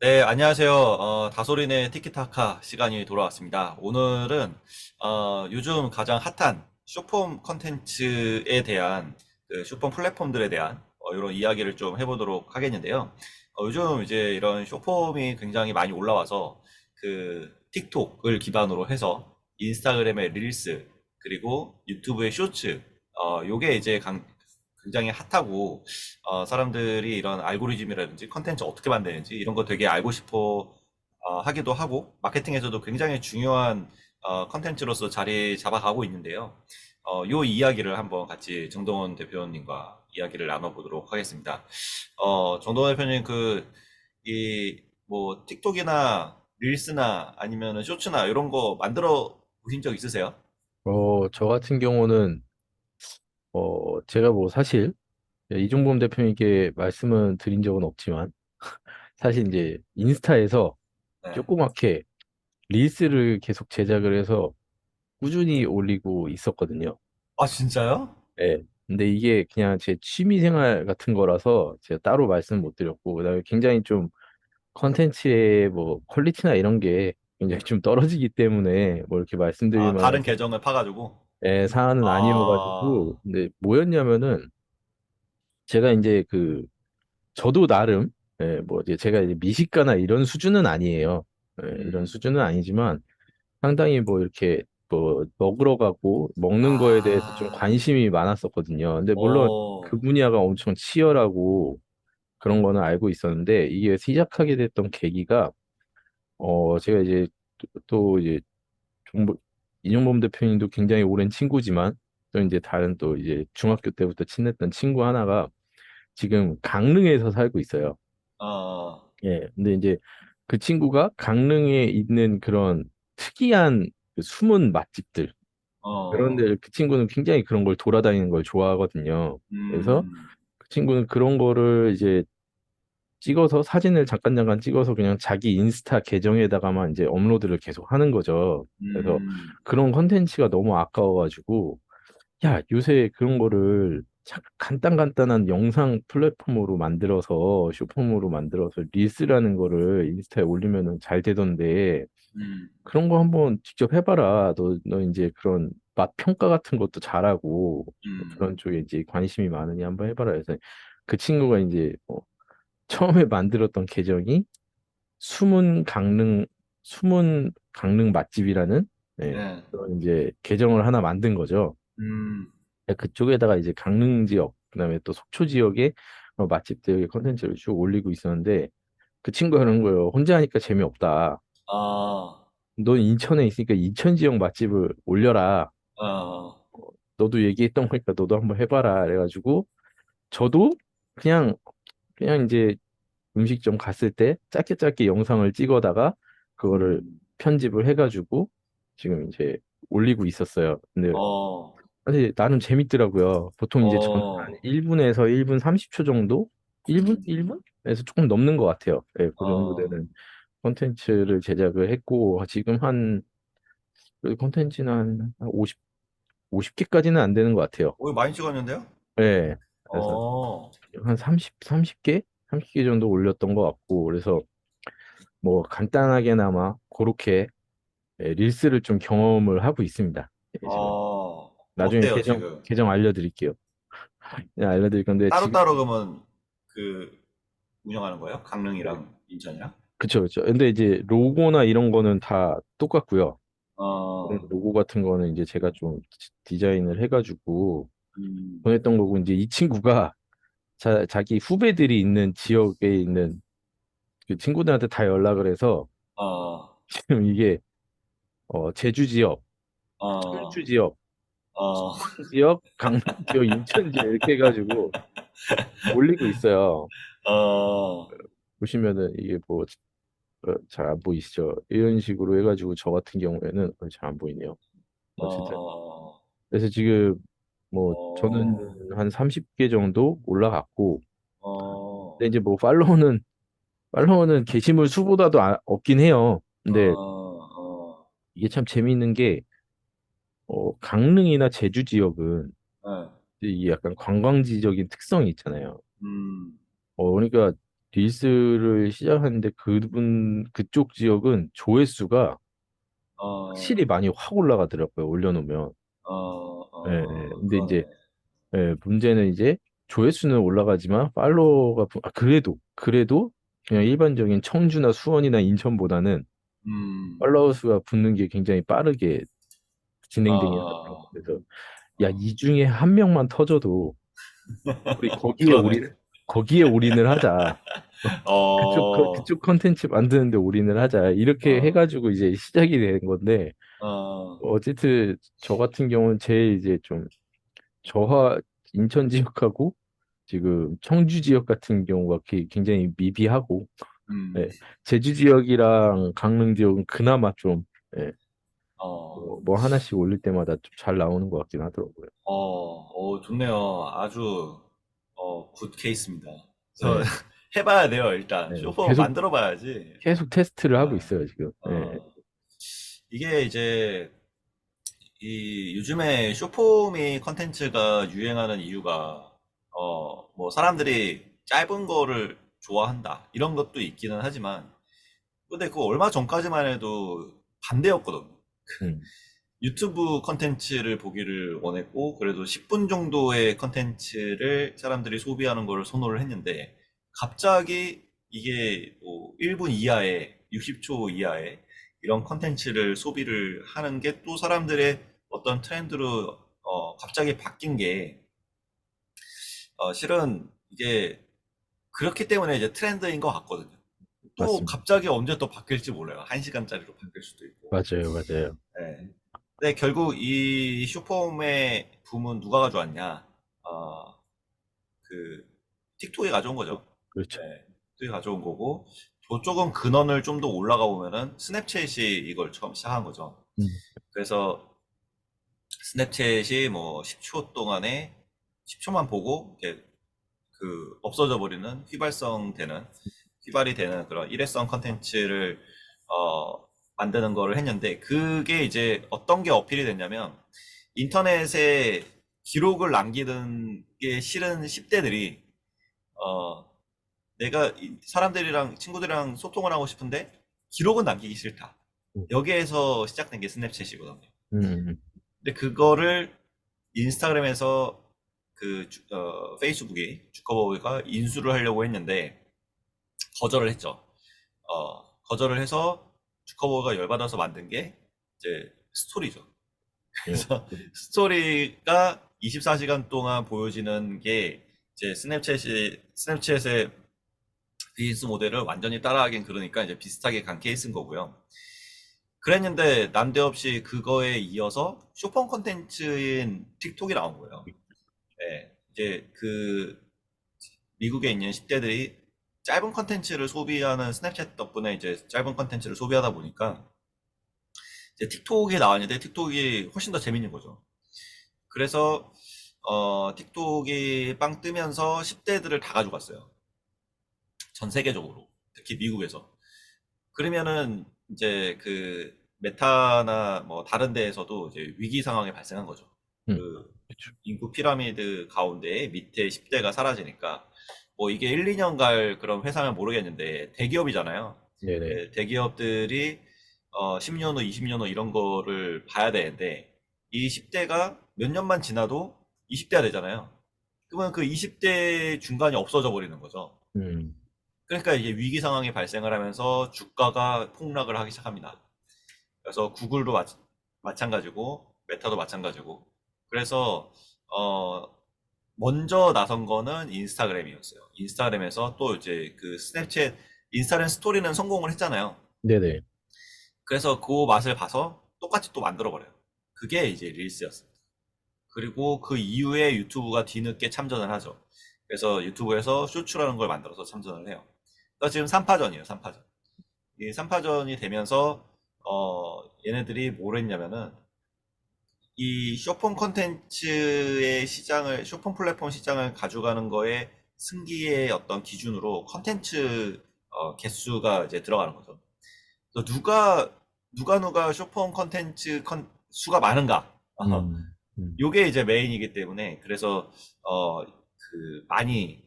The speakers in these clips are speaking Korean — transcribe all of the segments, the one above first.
네, 안녕하세요. 다솔인의 티키타카 시간이 돌아왔습니다. 오늘은 요즘 가장 핫한 쇼폼 컨텐츠에 대한 쇼폼 플랫폼들에 대한 이런 이야기를 좀 해보도록 하겠는데요. 요즘 이제 이런 쇼폼이 굉장히 많이 올라와서 그 틱톡을 기반으로 해서 인스타그램의 릴스 그리고 유튜브의 쇼츠 요게 이제 굉장히 핫하고 사람들이 이런 알고리즘이라든지 컨텐츠 어떻게 만드는지 이런 거 되게 알고 싶어 하기도 하고 마케팅에서도 굉장히 중요한 컨텐츠로서 자리 잡아가고 있는데요. 요 이야기를 한번 같이 정동원 대표님과 이야기를 나눠보도록 하겠습니다. 정동원 대표님 뭐 틱톡이나 릴스나 아니면 쇼츠나 이런 거 만들어 보신 적 있으세요? 저 같은 경우는, 제가 뭐 사실, 이종범 대표님께 말씀은 드린 적은 없지만, 사실 이제 인스타에서 네. 조그맣게 릴스를 계속 제작을 해서 꾸준히 올리고 있었거든요. 아, 진짜요? 예. 근데 이게 그냥 제 취미 생활 같은 거라서 제가 따로 말씀 못 드렸고, 그다음에 굉장히 좀 컨텐츠의 뭐 퀄리티나 이런 게 굉장히 좀 떨어지기 때문에 뭐 이렇게 말씀드릴 아, 만한 다른 계정을 파가지고? 사안은 아, 아니어가지고, 근데 뭐였냐면은 제가 이제 저도 나름, 뭐, 이제 제가 이제 미식가나 이런 수준은 아니에요. 이런 음, 수준은 아니지만, 상당히 뭐, 이렇게, 뭐, 먹으러 가고, 먹는 거에 대해서 좀 아, 관심이 많았었거든요. 근데 물론 그 어, 분야가 엄청 치열하고 그런 거는 알고 있었는데, 이게 시작하게 됐던 계기가, 제가 이제 또 이제 정보, 이종범 대표님도 굉장히 오랜 친구지만, 또 이제 다른 또 이제 중학교 때부터 친했던 친구 하나가 지금 강릉에서 살고 있어요. 어, 예, 근데 이제 그 친구가 강릉에 있는 그런 특이한 그 숨은 맛집들, 어, 그런데 그 친구는 굉장히 그런 걸 돌아다니는 걸 좋아하거든요. 그래서 음, 그 친구는 그런 거를 이제 찍어서 사진을 잠깐 찍어서 그냥 자기 인스타 계정에다가만 이제 업로드를 계속 하는 거죠. 그래서 음, 그런 컨텐츠가 너무 아까워가지고, 야, 요새 그런 거를 간단한 영상 플랫폼으로 만들어서, 쇼폼으로 만들어서 릴스라는 거를 인스타에 올리면은 잘 되던데, 음, 그런 거 한번 직접 해봐라. 너 이제 그런 맛 평가 같은 것도 잘하고, 음, 그런 쪽에 이제 관심이 많으니 한번 해봐라 해서 그 친구가 이제 처음에 만들었던 계정이 숨은 강릉, 숨은 강릉 맛집이라는, 네, 그런 이제 계정을 하나 만든 거죠. 음, 그쪽에다가 이제 강릉 지역, 그다음에 또 속초 지역의 맛집들의 컨텐츠를 쭉 올리고 있었는데 그 친구가 그런 거예요. 혼자 하니까 재미없다. 아, 넌 인천에 있으니까 인천 지역 맛집을 올려라. 어, 너도 얘기했던 거니까 너도 한번 해봐라. 그래가지고 저도 그냥 이제 음식점 갔을 때 짧게 영상을 찍어다가 그거를 음, 편집을 해가지고 지금 이제 올리고 있었어요. 근데 어, 사실 나름 재밌더라고요. 보통 이제 저는 한 어, 1분에서 1분 30초 정도? 1분? 음, 1분에서 조금 넘는 것 같아요. 예, 그 정도 어, 되는 콘텐츠를 제작을 했고, 지금 그 콘텐츠는 한 50개까지는 안 되는 것 같아요. 오, 많이 찍었는데요? 예, 그래서 어, 한 30개? 30개 정도 올렸던 것 같고, 그래서 뭐 간단하게나마 그렇게 릴스를 좀 경험을 하고 있습니다. 예, 지금. 나중에 어때요, 지금? 계정 알려드릴게요. 네, 알려드릴 건데, 지금 따로따로 그러면 그, 운영하는 거예요? 강릉이랑 인천이랑? 그쵸. 근데 이제 로고나 이런 거는 다 똑같고요. 그런 어, 로고 같은 거는 이제 제가 좀 디자인을 해가지고 음, 보냈던 거고, 이제 이 친구가 자기 후배들이 있는 지역에 있는 그 친구들한테 다 연락을 해서 어, 지금 이게 제주 지역, 어, 청주 지역, 어, 서울 지역, 강릉 지역, 인천 지역 이렇게 해가지고 올리고 있어요. 어, 보시면은 이게 뭐 잘 안 보이시죠? 이런 식으로 해가지고 저 같은 경우에는 잘 안 보이네요. 어쨌든 어, 그래서 지금 뭐 저는 어, 한 30개 정도 올라갔고, 어, 근데 이제 뭐 팔로워는 게시물 수보다도 없긴 해요. 어, 근데 어, 이게 참 재미있는 게 강릉이나 제주 지역은 네, 이게 약간 관광지적인 특성이 있잖아요. 음, 그러니까 릴스를 시작하는데 그쪽 지역은 조회수가 확실히 어, 많이 확 올라가더라고요. 올려놓으면. 예, 예. 근데 이제 그러네. 문제는 이제 조회수는 올라가지만 그래도 그냥 일반적인 청주나 수원이나 인천보다는 음, 팔로워 수가 붙는 게 굉장히 빠르게 진행되긴 하더라고요. 어, 그래서 야, 어, 이 중에 한 명만 터져도 우리 그러네. 거기에 올인을 하자. 어, 그쪽 컨텐츠 만드는데 올인을 하자. 이렇게 어, 해가지고 이제 시작이 된 건데, 어, 어쨌든 저 같은 경우는 제 이제 좀 저하 인천 지역하고 지금 청주 지역 같은 경우가 굉장히 미비하고, 음, 예, 제주 지역이랑 강릉 지역은 그나마 좀, 예, 어, 뭐 하나씩 올릴 때마다 좀 잘 나오는 것 같긴 하더라고요. 좋네요. 아주, 굿 케이스입니다. 저, 예, 해봐야 돼요, 일단. 예, 쇼퍼 만들어 봐야지. 계속 테스트를 하고 아, 있어요, 지금. 예, 어, 이게 이제, 요즘에 쇼폼이 컨텐츠가 유행하는 이유가, 뭐, 사람들이 짧은 거를 좋아한다. 이런 것도 있기는 하지만, 근데 그거 얼마 전까지만 해도 반대였거든. 음, 유튜브 컨텐츠를 보기를 원했고, 그래도 10분 정도의 컨텐츠를 사람들이 소비하는 걸 선호를 했는데, 갑자기 이게 뭐 1분 이하의, 60초 이하의 이런 컨텐츠를 소비를 하는 게 또 사람들의 어떤 트렌드로 갑자기 바뀐 게, 실은 이게 그렇기 때문에 이제 트렌드인 것 같거든요. 또 맞습니다. 갑자기 언제 또 바뀔지 몰라요. 1시간짜리로 바뀔 수도 있고. 맞아요, 맞아요. 네. 근데 결국 이 슈퍼홈의 붐은 누가 가져왔냐? 그 틱톡이 가져온 거죠. 그렇죠. 네. 틱톡이 가져온 거고 저쪽은 근원을 좀 더 올라가 보면은 스냅챗이 이걸 처음 시작한 거죠. 음, 그래서 스냅챗이 뭐 10초 동안에 10초만 보고 이렇게 없어져 버리는 휘발이 되는 그런 일회성 컨텐츠를 어, 만드는 거를 했는데 그게 이제 어떤 게 어필이 됐냐면 인터넷에 기록을 남기는 게 싫은 10대들이 내가 사람들이랑 친구들이랑 소통을 하고 싶은데 기록은 남기기 싫다. 음, 여기에서 시작된 게 스냅챗이거든요. 음, 근데 그거를 인스타그램에서 페이스북이 주커버가 인수를 하려고 했는데 거절을 했죠. 거절을 해서 주커버가 열받아서 만든 게 이제 스토리죠. 음, 그래서 스토리가 24시간 동안 보여지는 게 이제 스냅챗의 비즈니스 모델을 완전히 따라하긴 그러니까 이제 비슷하게 간 케이스인 거고요. 그랬는데 난데없이 그거에 이어서 쇼펑 콘텐츠인 틱톡이 나온 거예요. 네, 이제 미국에 있는 10대들이 짧은 컨텐츠를 소비하는 스냅챗 덕분에 이제 짧은 컨텐츠를 소비하다 보니까 이제 틱톡이 나왔는데 틱톡이 훨씬 더 재밌는 거죠. 그래서 틱톡이 빵 뜨면서 10대들을 다 가져갔어요. 전 세계적으로. 특히 미국에서. 그러면은 이제 메타나 뭐 다른 데에서도 이제 위기 상황이 발생한 거죠. 그 그렇죠. 인구 피라미드 가운데 밑에 10대가 사라지니까 뭐 이게 1, 2년 갈 그런 회사면 모르겠는데 대기업이잖아요. 네네. 예, 대기업들이 10년 후, 20년 후 이런 거를 봐야 되는데 이 10대가 몇 년만 지나도 20대가 되잖아요. 그러면 그 20대 중간이 없어져 버리는 거죠. 음, 그러니까 이게 위기 상황이 발생을 하면서 주가가 폭락을 하기 시작합니다. 그래서 구글도 마찬가지고 메타도 마찬가지고 그래서 어 먼저 나선 거는 인스타그램이었어요. 인스타그램에서 또 이제 스냅챗 인스타그램 스토리는 성공을 했잖아요. 네네. 그래서 그 맛을 봐서 똑같이 또 만들어 버려요. 그게 이제 릴스였습니다. 그리고 그 이후에 유튜브가 뒤늦게 참전을 하죠. 그래서 유튜브에서 쇼츠라는 걸 만들어서 참전을 해요. 그러니까 지금 3파전이에요, 3파전. 이 3파전이 되면서 얘네들이 뭘 했냐면은 이 쇼폼 콘텐츠의 쇼폼 플랫폼 시장을 가져가는 거에 승기의 어떤 기준으로 콘텐츠 개수가 이제 들어가는 거죠. 그래서 누가 쇼폼 콘텐츠 수가 많은가? 음, 음, 요게 이제 메인이기 때문에 그래서 많이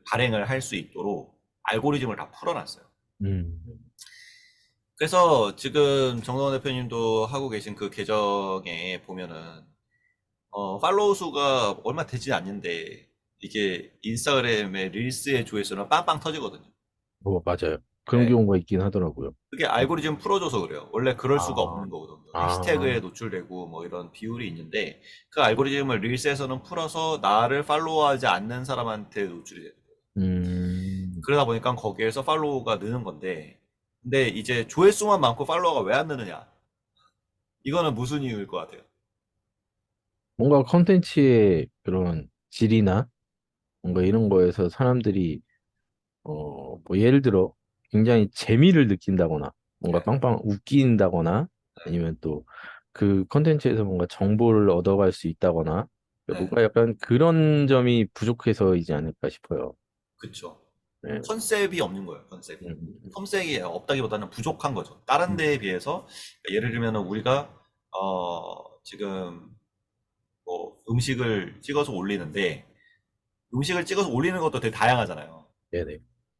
발행을 할 수 있도록 알고리즘을 다 풀어놨어요. 음, 그래서 지금 정동원 대표님도 하고 계신 그 계정에 보면은 팔로우 수가 얼마 되지 않는데 이게 인스타그램의 릴스의 조회수는 빵빵 터지거든요. 맞아요. 그런 네. 경우가 있긴 하더라고요. 그게 알고리즘 풀어줘서 그래요. 원래 그럴 수가 아, 없는 거거든요. 아, 해시태그에 노출되고 뭐 이런 비율이 있는데 그 알고리즘을 릴스에서는 풀어서 나를 팔로우하지 않는 사람한테 노출이 돼요. 음, 그러다 보니까 거기에서 팔로우가 느는 건데 근데 이제 조회수만 많고 팔로워가 왜 안 느느냐? 이거는 무슨 이유일 것 같아요? 뭔가 컨텐츠의 그런 질이나 뭔가 이런 거에서 사람들이 뭐 예를 들어 굉장히 재미를 느낀다거나 뭔가 네. 빵빵 웃긴다거나 네. 아니면 또 그 컨텐츠에서 뭔가 정보를 얻어갈 수 있다거나 네. 뭔가 약간 그런 점이 부족해서이지 않을까 싶어요. 그쵸. 네. 컨셉이 없는 거예요, 컨셉이. 음, 컨셉이 없다기보다는 부족한 거죠. 다른 음, 데에 비해서 예를 들면 우리가 지금 뭐 음식을 찍어서 올리는데 음식을 찍어서 올리는 것도 되게 다양하잖아요. 네네.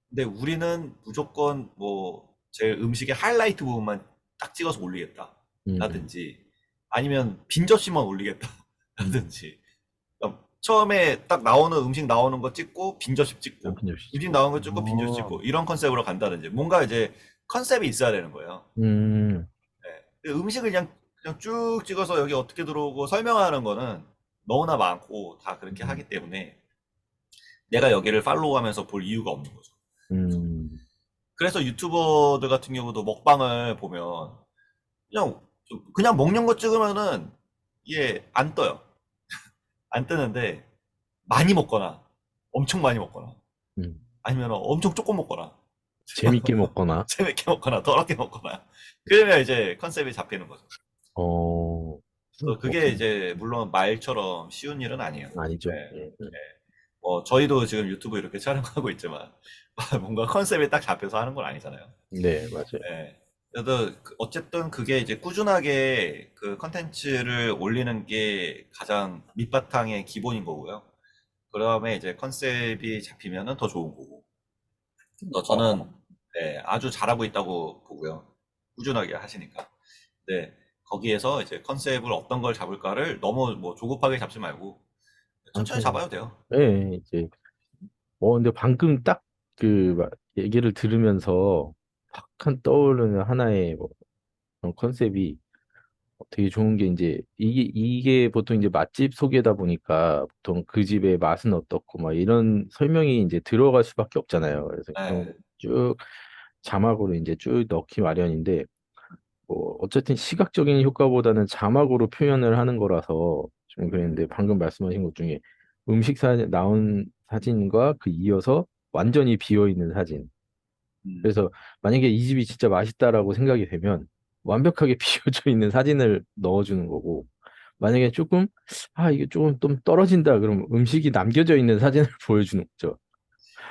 근데 우리는 무조건 뭐 제 음식의 하이라이트 부분만 딱 찍어서 음, 음, 올리겠다라든지 아니면 빈 접시만 올리겠다라든지 음. 그러니까 처음에 딱 나오는 음식 나오는 거 찍고 빈 접시 찍고 남편 역시 음식 고 나오는 거 찍고 빈 접시 찍고 이런 컨셉으로 간다든지 뭔가 이제 컨셉이 있어야 되는 거예요. 음, 네. 음식을 그냥 쭉 찍어서 여기 어떻게 들어오고 설명하는 거는 너무나 많고 다 그렇게 음, 하기 때문에 내가 여기를 팔로우하면서 볼 이유가 없는 거죠. 음, 그래서 유튜버들 같은 경우도 먹방을 보면 그냥 그냥 먹는 거 찍으면은 이게 안 떠요. 안 뜨는데 많이 먹거나 엄청 많이 먹거나 음. 아니면 엄청 조금 먹거나 재밌게 먹거나, 재밌게 먹거나 더럽게 먹거나 그러면 이제 컨셉이 잡히는 거죠. 어, 그게 그렇군요. 이제 물론 말처럼 쉬운 일은 아니에요. 아니죠. 네. 저희도 지금 유튜브 이렇게 촬영하고 있지만 뭔가 컨셉이 딱 잡혀서 하는 건 아니잖아요. 네, 맞아요. 네. 그래도 어쨌든 그게 이제 꾸준하게 그 컨텐츠를 올리는 게 가장 밑바탕의 기본인 거고요. 그 다음에 이제 컨셉이 잡히면은 더 좋은 거고. 그래서 저는 어, 네, 아주 잘하고 있다고 보고요. 꾸준하게 하시니까. 네, 거기에서 이제 컨셉을 어떤 걸 잡을까를 너무 뭐 조급하게 잡지 말고 천천히 천천히. 잡아도 돼요. 네, 이제, 근데 방금 딱 얘기를 들으면서 팍 한 떠오르는 하나의 뭐 그런 컨셉이 되게 좋은 게 이제 이게 보통 이제 맛집 소개다 보니까 보통 그 집의 맛은 어떻고 막 이런 설명이 이제 들어갈 수밖에 없잖아요. 그래서 그런 네. 거 쭉 자막으로 이제 쭉 넣기 마련인데 뭐 어쨌든 시각적인 효과보다는 자막으로 표현을 하는 거라서 좀 그랬는데 방금 말씀하신 것 중에 음식 사진 나온 사진과 그 이어서 완전히 비어 있는 사진. 음. 그래서 만약에 이 집이 진짜 맛있다라고 생각이 되면 완벽하게 비어져 있는 사진을 넣어주는 거고 만약에 조금 이게 조금 좀 떨어진다 그러면 음식이 남겨져 있는 사진을 보여주는 거죠.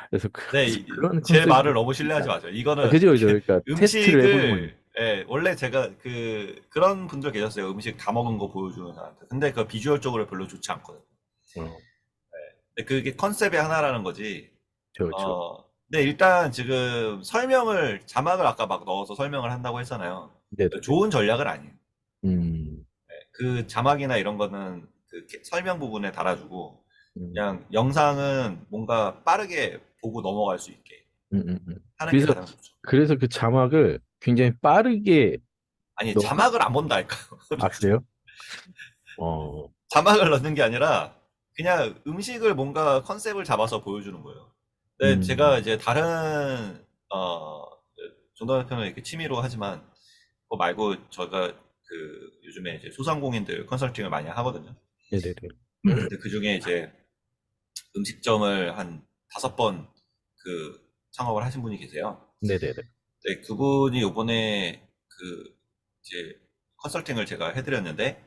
그래서 네, 그런 제 말을 컨셉으로 너무 신뢰하지 마세요. 이거는 그죠 그죠 그러니까 테스트를 해보는 거니까. 음식을 원래 제가 그런 분들 계셨어요. 음식 다 먹은 거 보여주는 사람한테. 근데 그 비주얼적으로 별로 좋지 않거든요. 어, 근데 그게 컨셉의 하나라는 거지. 그렇죠. 근데 일단 지금 자막을 아까 막 넣어서 설명을 한다고 했잖아요. 네네네. 좋은 전략은 아니에요. 음, 그 자막이나 이런 거는 그 설명 부분에 달아주고, 음, 그냥 영상은 뭔가 빠르게 보고 넘어갈 수 있게 하는 게 그래서 가장 좋죠. 그래서 그 자막을 굉장히 빠르게 아니, 넣. 자막을 안 본다니까요. 아 그래요? 어, 자막을 넣는 게 아니라 그냥 음식을 뭔가 컨셉을 잡아서 보여주는 거예요. 근데 제가 음, 이제 다른 정답 평을 이렇게 취미로 하지만 그거 말고 제가 요즘에 이제 소상공인들 컨설팅을 많이 하거든요. 네네네. 근데 그 중에 이제 음식점을 한 5번 창업을 하신 분이 계세요. 네네네. 네, 그분이 요번에 이제 컨설팅을 제가 해드렸는데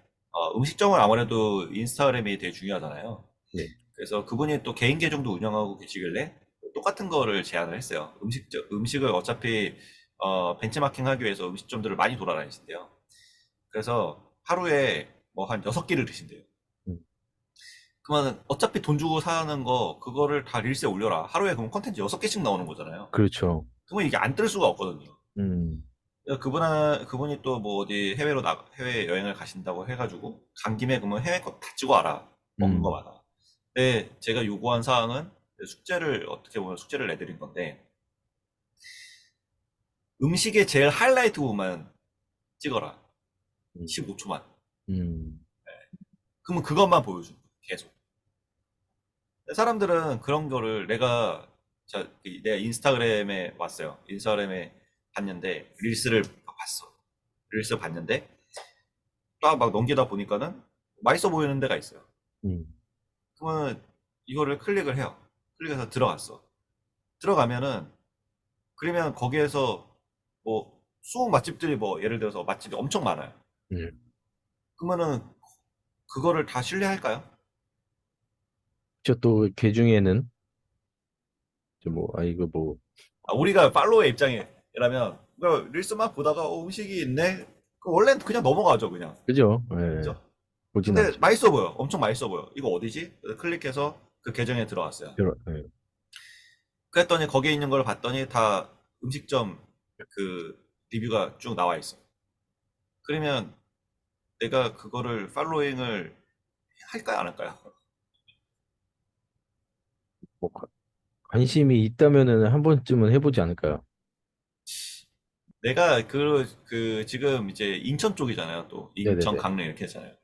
음식점을 아무래도 인스타그램이 되게 중요하잖아요. 네. 그래서 그분이 또 개인 계정도 운영하고 계시길래 똑같은 거를 제안을 했어요. 음식을 어차피 벤치마킹 하기 위해서 음식점들을 많이 돌아다니신대요. 그래서 하루에 뭐 한 6끼를 드신대요. 음, 그러면 어차피 돈 주고 사는 거 그거를 다 릴스에 올려라. 하루에 그럼 컨텐츠 6개씩 나오는 거잖아요. 그렇죠. 그러면 이게 안 뜰 수가 없거든요. 음, 그분이 또 뭐 어디 해외 여행을 가신다고 해가지고 간 김에 그러면 해외 거 다 찍어 와라. 먹는 음, 거마다. 근데 제가 요구한 사항은 어떻게 보면 숙제를 내드린 건데 음식의 제일 하이라이트 부분만 찍어라. 음, 15초만. 음, 그러면 그것만 보여주는 거예요. 계속. 사람들은 그런 거를 내가 인스타그램에 왔어요. 인스타그램에 봤는데 릴스 봤는데 딱 막 넘기다 보니까는 맛있어 보이는 데가 있어요. 음. 그러면 이거를 클릭을 해요. 클릭해서 들어갔어. 들어가면은 그러면 거기에서 뭐 수억 맛집들이 뭐 예를 들어서 맛집이 엄청 많아요. 음. 그러면은 그거를 다 신뢰할까요? 저또 그 중에는 뭐, 아, 이거 뭐, 우리가 팔로워의 입장이라면 릴스만 보다가 음식이 있네. 원래는 그냥 넘어가죠, 그냥. 그죠? 예, 그죠? 보진 근데 않죠. 맛있어 보여. 엄청 맛있어 보여. 이거 어디지? 그래서 클릭해서 그 계정에 들어갔어요. 예. 그랬더니 거기에 있는 걸 봤더니 다 음식점 그 리뷰가 쭉 나와 있어. 그러면 내가 그거를 팔로잉을 할까요, 안 할까요? 뭐, 관심이 있다면은 한 번쯤은 해보지 않을까요? 내가 지금 이제 인천 쪽이잖아요. 또 인천, 네네네. 강릉 이렇게 했잖아요.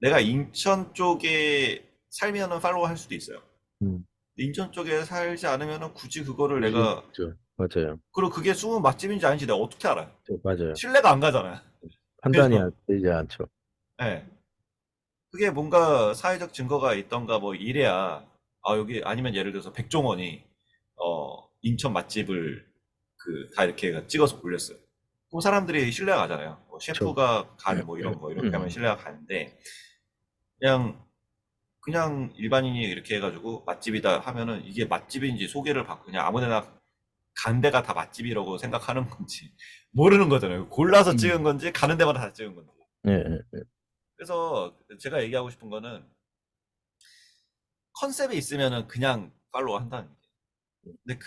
내가 인천 쪽에 살면은 팔로우 할 수도 있어요. 음, 인천 쪽에 살지 않으면은 굳이 그거를 보진 내가 않죠. 맞아요. 그리고 그게 숨은 맛집인지 아닌지 내가 어떻게 알아요? 맞아요. 신뢰가 안 가잖아요. 판단이 그래서 안 되지 않죠. 예. 그게 뭔가 사회적 증거가 있던가 뭐 이래야 여기 아니면 예를 들어서 백종원이 인천 맛집을 다 이렇게 찍어서 올렸어요. 그럼 사람들이 신뢰가 가잖아요. 뭐 그렇죠. 셰프가 간 뭐 이런 거 이렇게 하면 신뢰가 가는데 그냥 그냥 일반인이 이렇게 해가지고 맛집이다 하면은 이게 맛집인지 소개를 받고 그냥 아무데나 간 데가 다 맛집이라고 생각하는 건지 모르는 거잖아요. 골라서 음. 찍은 건지 가는 데마다 다 찍은 건지. 예, 예, 예. 그래서 제가 얘기하고 싶은 거는 컨셉이 있으면은 그냥 팔로우 한다는 게. 근데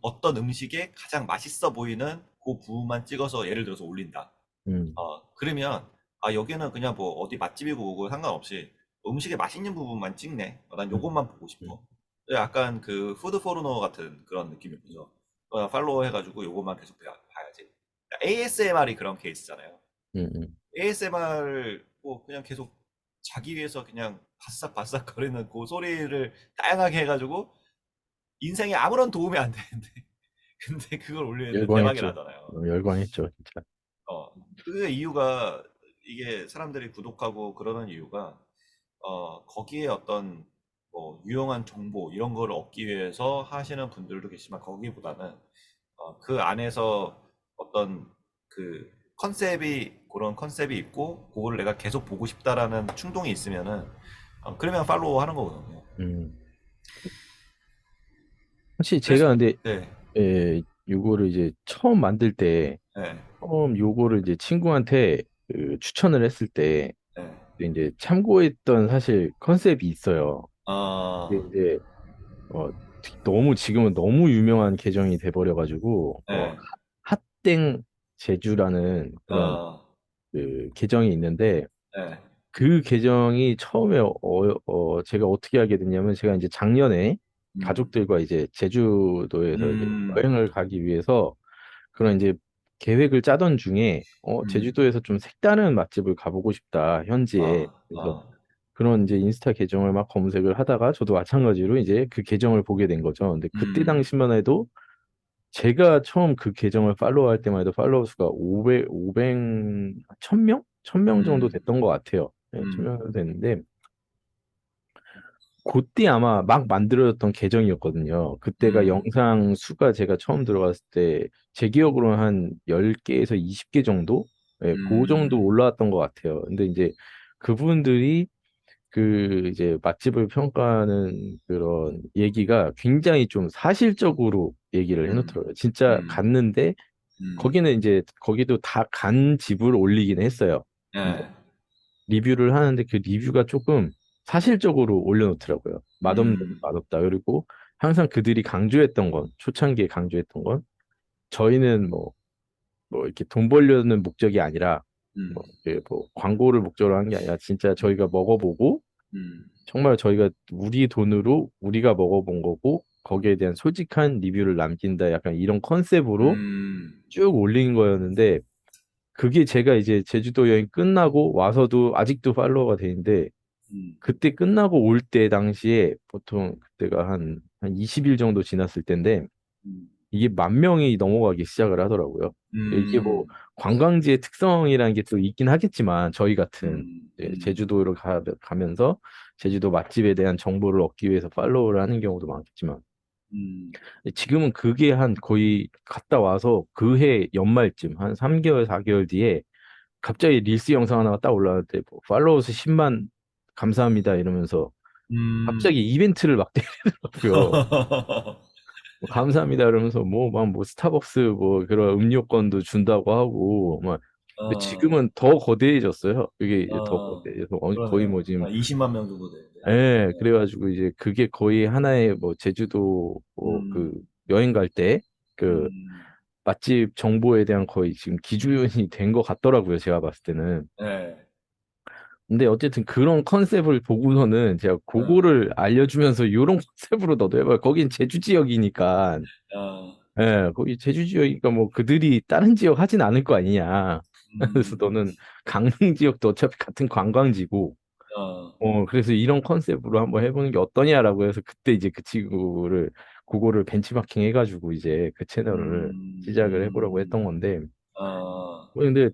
어떤 음식에 가장 맛있어 보이는 그 부분만 찍어서 예를 들어서 올린다. 음, 그러면 여기는 그냥 뭐 어디 맛집이고 뭐고 상관없이 음식에 맛있는 부분만 찍네. 난 음, 요것만 보고 음, 싶어. 약간 그 푸드 포르노 같은 그런 느낌이 죠 팔로우 해가지고 요것만 계속 봐야지. ASMR이 그런 케이스잖아요. ASMR 뭐 그냥 계속 자기 위해서 그냥 바싹바싹 거리는 그 소리를 다양하게 해가지고 인생에 아무런 도움이 안 되는데 근데 그걸 올리는데 대박이 열광했죠. 나잖아요. 열광했죠, 진짜. 그 이유가 이게 사람들이 구독하고 그러는 이유가 거기에 어떤 뭐 유용한 정보 이런 거를 얻기 위해서 하시는 분들도 계시지만 거기보다는 그 안에서 어떤 그 그런 컨셉이 있고 그거를 내가 계속 보고 싶다라는 충동이 있으면은 그러면 팔로우 하는 거거든요. 음. 사실 그래서 제가 근데 네, 요거를 이제 처음 만들 때 네, 처음 요거를 이제 친구한테 그 추천을 했을 때 네. 이제 참고했던 사실 컨셉이 있어요. 어, 근데 이제 어 너무 지금은 너무 유명한 계정이 돼버려가지고 네, 핫땡 제주라는 그런 어, 그 계정이 있는데 네, 그 계정이 처음에 제가 어떻게 알게 됐냐면 제가 이제 작년에 음, 가족들과 이제 제주도에서 이제 음, 여행을 가기 위해서 그런 이제 계획을 짜던 중에 음, 제주도에서 좀 색다른 맛집을 가보고 싶다 현지에. 어, 그래서 어, 그런 이제 인스타 계정을 막 검색을 하다가 저도 마찬가지로 이제 그 계정을 보게 된 거죠. 근데 그때 음, 당시만 해도 제가 처음 그 계정을 팔로우할 때만 해도 팔로워 수가 1000명? 1000명 정도 음, 됐던 것 같아요. 네, 1000명 음, 정도 됐는데 그때 아마 막 만들어졌던 계정이었거든요. 그때가 음, 영상 수가 제가 처음 들어갔을 때 제 기억으로는 한 10개에서 20개 정도? 예, 그 정도 음, 올라왔던 것 같아요. 근데 이제 그분들이 그 이제 맛집을 평가하는 그런 얘기가 굉장히 좀 사실적으로 얘기를 음, 해놓더라고요. 진짜 음, 갔는데 음, 거기는 이제 거기도 다 간 집을 올리긴 했어요. 근데 네, 리뷰를 하는데 그 리뷰가 조금 사실적으로 올려놓더라고요. 맛없는 음, 맛없다. 그리고 항상 그들이 강조했던 건, 초창기에 강조했던 건, 저희는 뭐 이렇게 돈 벌려는 목적이 아니라 음, 뭐 광고를 목적으로 한 게 아니라 진짜 저희가 먹어보고 음, 정말 저희가 우리 돈으로 우리가 먹어본 거고 거기에 대한 솔직한 리뷰를 남긴다. 약간 이런 컨셉으로 음, 쭉 올린 거였는데 그게 제가 이제 제주도 여행 끝나고 와서도 아직도 팔로워가 되는데 음, 그때 끝나고 올 때 당시에 보통 그때가 한 20일 정도 지났을 때인데 음, 이게 10,000명이 넘어가기 시작을 하더라고요. 이게 뭐 음, 관광지의 특성이라는 게 또 있긴 하겠지만 저희 같은 음, 이제 제주도를 가면서 제주도 맛집에 대한 정보를 얻기 위해서 팔로우를 하는 경우도 많겠지만 음, 지금은 그게 한 거의 갔다 와서 그 해 연말쯤 한 3개월, 4개월 뒤에 갑자기 릴스 영상 하나가 딱 올라왔는데 뭐 팔로워 수 10만 감사합니다 이러면서 음. 갑자기 이벤트를 막 때리더라고요. 뭐 감사합니다 그러면서 뭐 막 뭐 스타벅스 뭐 그런 음료권도 준다고 하고 막 근데 어, 지금은 더 거대해졌어요. 이게 이제 더 어, 거대해서 거의 그러네요. 뭐 지금 20만 명 정도 되는데. 그래가지고 이제 그게 거의 하나의 뭐 제주도 그 음, 여행 갈 때 그 음, 맛집 정보에 대한 거의 지금 기준이 된 것 같더라고요. 제가 봤을 때는. 네, 근데 어쨌든 그런 컨셉을 보고서는 제가 어, 그거를 알려주면서 이런 컨셉으로 너도 해봐. 거긴 제주 지역이니까. 어, 예, 거기 제주 지역이니까 뭐 그들이 다른 지역 하진 않을 거 아니냐. 그래서 음, 너는 강릉 지역도 어차피 같은 관광지고, 어, 그래서 이런 컨셉으로 한번 해보는 게 어떠냐라고 해서 그때 이제 그 친구를, 그거를 벤치마킹 해가지고 이제 그 채널을 시작을 해보라고 했던 건데, 어, 근데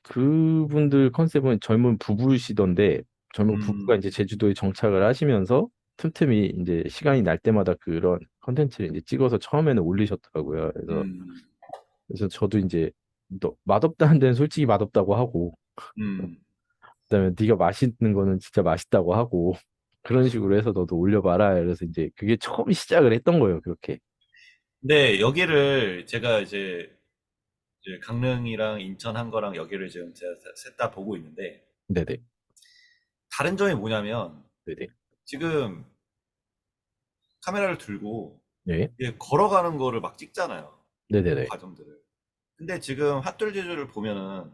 그분들 컨셉은 젊은 부부시던데, 젊은 부부가 음, 이제 제주도에 정착을 하시면서 틈틈이 이제 시간이 날 때마다 그런 컨텐츠를 이제 찍어서 처음에는 올리셨더라고요. 음, 그래서 저도 이제 맛없다는 데는 솔직히 맛없다고 하고, 음. 그다음에 네가 맛있는 거는 진짜 맛있다고 하고 그런 식으로 해서 너도 올려봐라. 그래서 이제 그게 처음 시작을 했던 거예요. 그렇게. 근데 여기를 제가 이제 강릉이랑 인천 한 거랑 여기를 지금 제가 셋 다 보고 있는데, 네네. 다른 점이 뭐냐면, 네네. 지금 카메라를 들고, 네. 이게 걸어가는 거를 막 찍잖아요. 그 네네네. 과정들을. 근데 지금 핫돌 제주를 보면은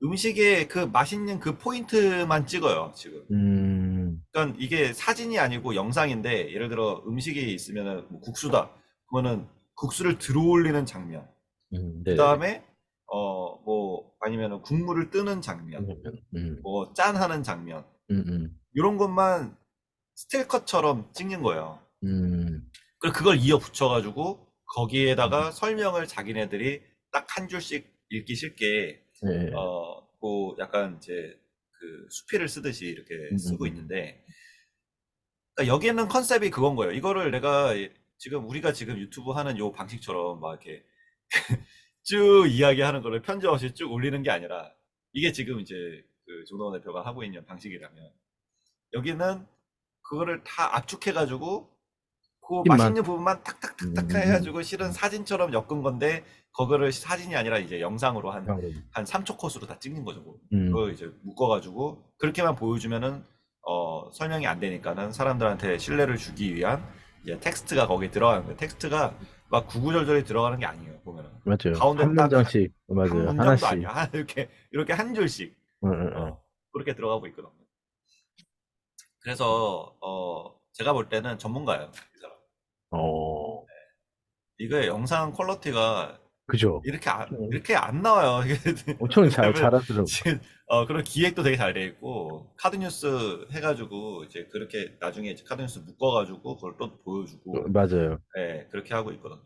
음식의 그 맛있는 그 포인트만 찍어요, 지금. 음, 그러니까 이게 사진이 아니고 영상인데, 예를 들어 음식이 있으면은 뭐 국수다. 그러면은 국수를 들어 올리는 장면. 그 네네네. 다음에, 뭐, 아니면은 국물을 뜨는 장면. 뭐, 짠하는 장면. 음, 음, 이런 것만 스틸컷처럼 찍는 거예요. 음, 그리고 그걸 이어 붙여가지고 음, 거기에다가 설명을 자기네들이 딱 한 줄씩 읽기 쉽게 네. 뭐 약간 이제 그 수필을 쓰듯이 이렇게 음, 음, 쓰고 음. 있는데, 그러니까 여기는 컨셉이 그건 거예요. 이거를 내가 지금 우리가 지금 유튜브 하는 요 방식처럼 막 이렇게 쭉 이야기하는 거를 편집 없이 쭉 올리는 게 아니라, 이게 지금 이제 그 조동원 대표가 하고 있는 방식이라면, 여기는 그거를 다 압축해가지고 그 힘만. 맛있는 부분만 음, 탁탁탁탁 해가지고 실은 음. 사진처럼 엮은 건데, 그거를 사진이 아니라 이제 영상으로 그냥, 한 3초 컷으로 다 찍는 거죠. 뭐. 음, 그걸 이제 묶어가지고 그렇게만 보여주면은 설명이 안 되니까는 사람들한테 신뢰를 주기 위한 이제 텍스트가 거기에 들어가는 거예요. 텍스트가 막 구구절절히 들어가는 게 아니에요. 보면은 맞아요. 가운데 한 딱 문장씩, 한 맞아요. 문장도 하나씩. 아니야. 이렇게 한 줄씩 응, 응, 응. 그렇게 들어가고 있거든요. 그래서 제가 볼 때는 전문가예요. 이 사람. 어, 이거 영상 퀄리티가 그죠. 이렇게 안 나와요. 이게 엄청 왜냐면 잘하더라고. 지금 그런 기획도 되게 잘 돼 있고, 카드뉴스 해가지고 이제 그렇게 나중에 이제 카드뉴스 묶어가지고 그걸 또 보여주고, 맞아요. 네, 그렇게 하고 있거든요.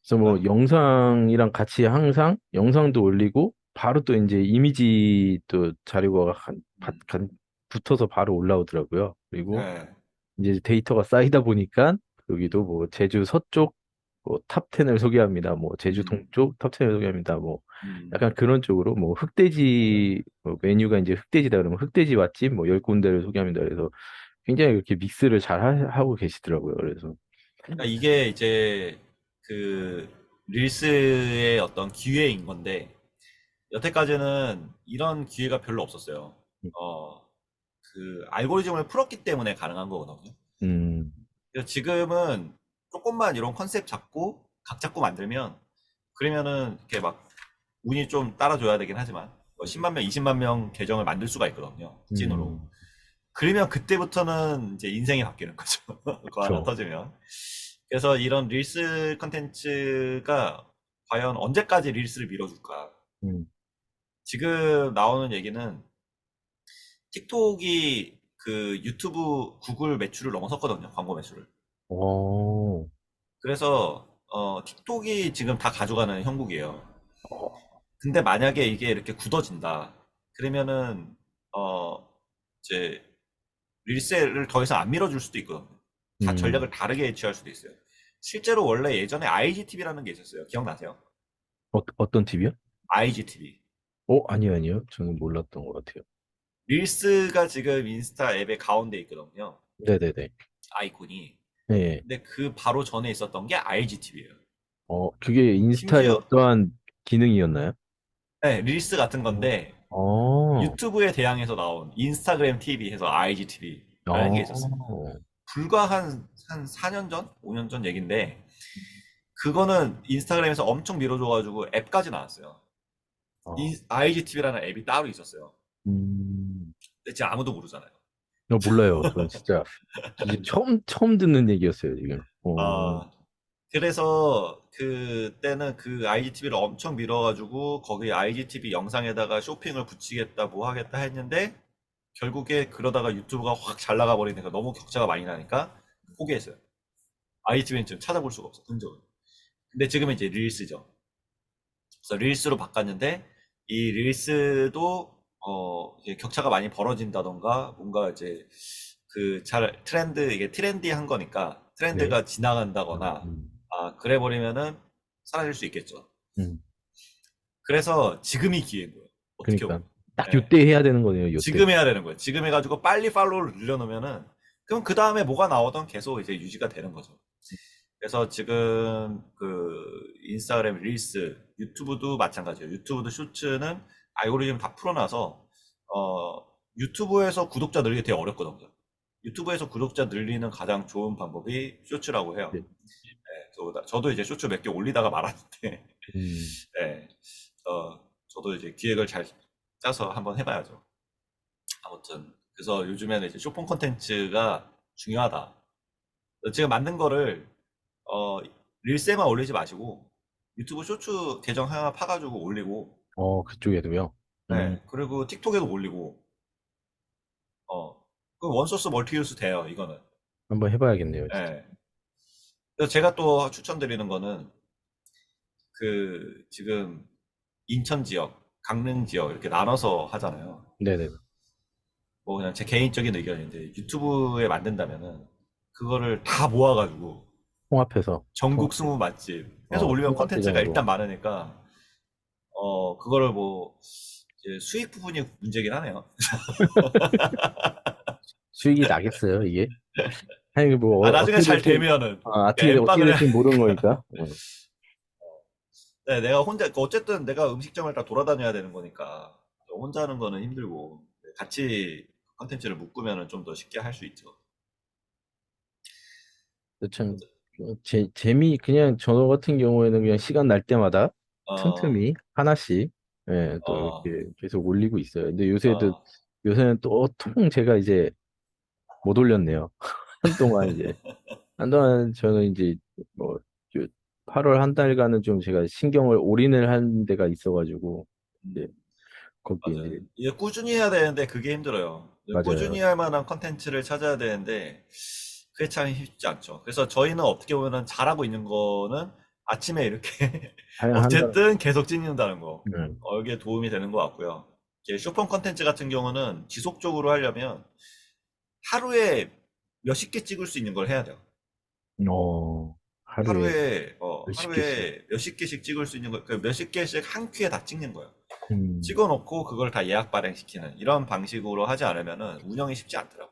그래서 뭐 그러니까 영상이랑 같이 항상 영상도 올리고 바로 또 이제 이미지 또 자료가 음, 붙어서 바로 올라오더라고요. 그리고 네, 이제 데이터가 쌓이다 보니까 여기도 뭐 제주 서쪽 뭐탑 10을 소개합니다. 뭐 제주 음, 동쪽 탑 10을 소개합니다. 뭐 음. 약간 그런 쪽으로 뭐 흑돼지 뭐 메뉴가 이제 흑돼지다 그러면 흑돼지 맛집 뭐 10군데를 소개합니다. 그래서 굉장히 이렇게 믹스를 잘 하고 계시더라고요. 그래서 그러니까 이게 이제 그 릴스의 어떤 기회인 건데, 여태까지는 이런 기회가 별로 없었어요. 어, 그 알고리즘을 풀었기 때문에 가능한 거거든요. 음, 그래서 지금은 조금만 이런 컨셉 잡고 각 잡고 만들면 그러면은 이렇게 막 운이 좀 따라줘야 되긴 하지만 뭐 10만 명, 20만 명 계정을 만들 수가 있거든요. 찐으로. 음, 그러면 그때부터는 이제 인생이 바뀌는 거죠. 그거 하나 그쵸. 터지면. 그래서 이런 릴스 컨텐츠가 과연 언제까지 릴스를 밀어줄까? 음, 지금 나오는 얘기는 틱톡이 그 유튜브 구글 매출을 넘어섰거든요. 광고 매출을. 어, 그래서 틱톡이 지금 다 가져가는 형국이에요. 어, 근데 만약에 이게 이렇게 굳어진다. 그러면은 어 이제 릴스를 더 이상 안 밀어줄 수도 있거든요. 다 음, 전략을 다르게 취할 수도 있어요. 실제로 원래 예전에 IGTV라는 게 있었어요. 기억나세요? 어떤 팁이요? IGTV. 아니요, 아니요. 저는 몰랐던 것 같아요. 릴스가 지금 인스타 앱의 가운데 있거든요. 네네네. 아이콘이. 네. 근데 그 바로 전에 있었던 게 IGTV예요. 그게 인스타의 심지어 어떠한 기능이었나요? 네, 릴스 같은 어, 건데 어, 유튜브에 대항해서 나온 인스타그램 TV 해서 IGTV라는 게 있었어요. 어, 불과 한 4년 전? 5년 전 얘긴데 그거는 인스타그램에서 엄청 밀어줘가지고 앱까지 나왔어요. 어, IGTV라는 앱이 따로 있었어요. 음, 근데 지금 아무도 모르잖아요. 몰라요. 저는 진짜 처음 듣는 얘기였어요, 지금. 아, 그래서 그때는 그 IGTV를 엄청 밀어가지고 거기 IGTV 영상에다가 쇼핑을 붙이겠다 뭐 하겠다 했는데 결국에 그러다가 유튜브가 확 잘 나가 버리니까 너무 격차가 많이 나니까 포기했어요. IGTV는 지금 찾아볼 수가 없어, 흔적을. 근데 지금은 이제 릴스죠. 그래서 릴스로 바꿨는데 이 릴스도 이게 격차가 많이 벌어진다던가 뭔가 이제 그 잘 트렌드 이게 트렌디한 거니까 네. 트렌드가 지나간다거나 음, 그래 버리면은 사라질 수 있겠죠. 음. 그래서 지금이 기회인 거예요. 어떻게 그러니까 보면. 딱 예. 요때 해야 되는 거네요, 요때. 지금 해야 되는 거예요. 지금 해가지고 빨리 팔로우를 늘려놓으면은 그럼 그 다음에 뭐가 나오던 계속 이제 유지가 되는 거죠. 그래서 지금 그 인스타그램 릴스, 유튜브도 마찬가지예요. 유튜브도 쇼츠는 알고리즘 다 풀어놔서 유튜브에서 구독자 늘리기 되게 어렵거든요. 유튜브에서 구독자 늘리는 가장 좋은 방법이 쇼츠라고 해요. 네. 네, 저도 이제 쇼츠 몇 개 올리다가 말았는데, 음, 네, 저도 이제 기획을 잘 짜서 한번 해봐야죠. 아무튼 그래서 요즘에는 이제 쇼폼 콘텐츠가 중요하다. 제가 만든 거를 어, 릴스에만 올리지 마시고 유튜브 쇼츠 계정 하나 파가지고 올리고 그쪽에도요. 네, 그리고 틱톡에도 올리고 그 원소스 멀티유스 돼요 이거는. 한번 해봐야겠네요, 진짜. 네. 그래서 제가 또 추천드리는 거는 그 지금 인천 지역, 강릉 지역 이렇게 나눠서 하잖아요. 네네. 뭐 그냥 제 개인적인 의견인데 유튜브에 만든다면은 그거를 다 모아가지고 통합해서, 전국 통합해서. 20 맛집 해서 올리면 통합 컨텐츠가 계정으로. 일단 많으니까 그거를 뭐 이제 수익 부분이 문제긴 하네요. 수익이 나겠어요, 이게? 아니, 뭐, 나중에 어떻게 잘 될지, 되면은 어떻게 엠빵을 해야 될지 모르는 거니까. 네, 내가 혼자 어쨌든 내가 음식점을 다 돌아다녀야 되는 거니까 혼자 하는 거는 힘들고 같이 컨텐츠를 묶으면은 좀 더 쉽게 할 수 있죠. 참, 그냥 저 같은 경우에는 그냥 시간 날 때마다 어, 틈틈이 하나씩, 또 어, 이렇게 계속 올리고 있어요. 근데 어, 요새는 또 제가 이제 못 올렸네요. 한동안 저는 이제 뭐, 8월 한 달간은 좀 제가 신경을 올인을 한 데가 있어가지고, 이제 음, 거기 맞아요. 이제, 이게 꾸준히 해야 되는데 그게 힘들어요. 맞아요. 꾸준히 할 만한 컨텐츠를 찾아야 되는데 그게 참 쉽지 않죠. 그래서 저희는 어떻게 보면은 잘하고 있는 거는 아침에 이렇게 한달, 어쨌든 계속 찍는다는 거. 음, 이게 도움이 되는 것 같고요. 이제 쇼폼 컨텐츠 같은 경우는 지속적으로 하려면 하루에 몇십 개 찍을 수 있는 걸 해야 돼요. 하루에 몇십 개씩. 하루에 몇십 개씩 찍을 수 있는 거, 그 몇십 개씩 한 큐에 다 찍는 거예요. 음. 찍어놓고 그걸 다 예약 발행시키는 이런 방식으로 하지 않으면은 운영이 쉽지 않더라고요.